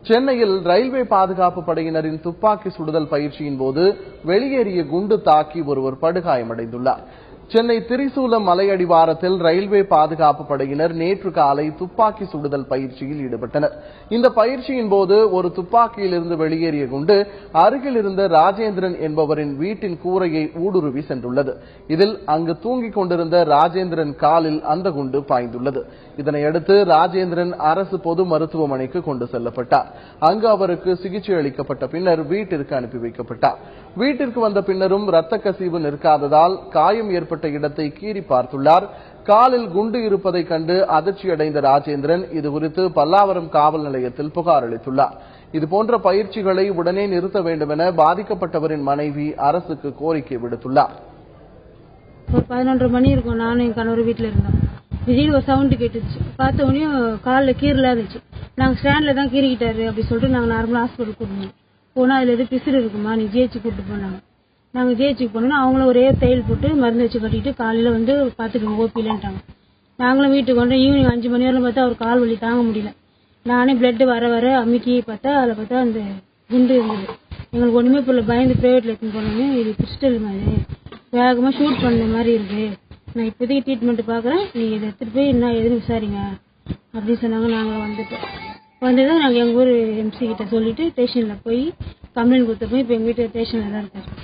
சென்னையில் ரயில்வே பாதுகாப்பு படையினரின் துப்பாக்கி சுடுதல் பயிற்சியின் போது வெளியேறிய குண்டு தாக்கி ஒருவர் படுகாயமடைந்துள்ளார். சென்னை திரிசூலம் மலையடிவாரத்தில் ரயில்வே பாதுகாப்பு படையினர் நேற்று காலை துப்பாக்கி சுடுதல் பயிற்சியில் ஈடுபட்டனர். இந்த பயிற்சியின் போது ஒரு துப்பாக்கியிலிருந்து வெளியேறிய குண்டு அருகில் இருந்த ராஜேந்திரன் என்பவரின் வீட்டின் கூரையை ஊடுருவி சென்றுள்ளது. இதில் அங்கு தூங்கிக் கொண்டிருந்த ராஜேந்திரன் காலில் அந்த குண்டு பாய்ந்துள்ளது. இதனையடுத்து ராஜேந்திரன் அரசு பொது மருத்துவமனைக்கு கொண்டு செல்லப்பட்டார். அங்கு அவருக்கு சிகிச்சை அளிக்கப்பட்ட பின்னர் வீட்டிற்கு அனுப்பி வைக்கப்பட்டார். வீட்டிற்கு வந்த பின்னரும் இரத்த கசிவு நிற்காததால் காயம் ஏற்பட்ட இடத்தை கீறி பார்த்துள்ளார். காலில் குண்டு இருப்பதை கண்டு அதிர்ச்சியடைந்த ராஜேந்திரன் இதுகுறித்து பல்லாவரம் காவல் நிலையத்தில் புகார் அளித்துள்ளார். இதுபோன்ற பயிற்சிகளை உடனே நிறுத்த வேண்டும் என பாதிக்கப்பட்டவரின் மனைவி அரசுக்கு கோரிக்கை விடுத்துள்ளார். 11:30 மணி இருக்கும். நானும் என் கணவர் வீட்டில் இருந்தோம். திடீர்னு ஒரு சவுண்டு கேட்டுச்சு. பார்த்த உடனே காலில் கீரலாக இருந்துச்சு. நாங்கள் ஸ்டாண்டில் தான் கீறிக்கிட்டாரு அப்படின்னு சொல்லிட்டு நாங்கள் நார்மலாக ஹாஸ்பிட்டல் கூட்டணும் போனால் அதில் எது பிசுறு இருக்குமா, நீ ஜிஹெச்சு கூப்பிட்டு போனாங்க. நாங்கள் ஜிஹெச்சுக்கு போனோம்னா அவங்களும் ஒரே தையல் போட்டு மருந்து வச்சு கட்டிட்டு காலையில் வந்து பார்த்துக்கோங்க ஓபிலன்ட்டாங்க. நாங்களும் வீட்டுக்கு வந்து ஈவினிங் 5 மணி வரலாம் பார்த்தா அவர் கால் வலி தாங்க முடியல. நானே பிளட்டு வர வர அமுக்கி பார்த்தா அதில் பார்த்தா அந்த குண்டு இருந்தது. எங்களுக்கு ஒன்றுமே இப்போ பயந்து ப்ரைவேட்டில் எடுத்துன்னு போனோன்னே இது கிறிஸ்டல் மாதிரி வேகமாக ஷூட் பண்ண மாதிரி இருக்கு, நான் இப்போதைக்கு ட்ரீட்மெண்ட் பார்க்குறேன், நீங்கள் இதை எடுத்துகிட்டு போய் என்ன எதுன்னு விசாரிங்க அப்படின்னு சொன்னாங்க. நாங்கள் வந்ததும் நாங்கள் எங்கள் ஊர் எம்சி கிட்ட சொல்லிட்டு ஸ்டேஷனில் போய் கம்ப்ளைண்ட் கொடுத்தப்போ இப்போ எங்கள் வீட்டு ஸ்டேஷனில் தான் இருக்காரு.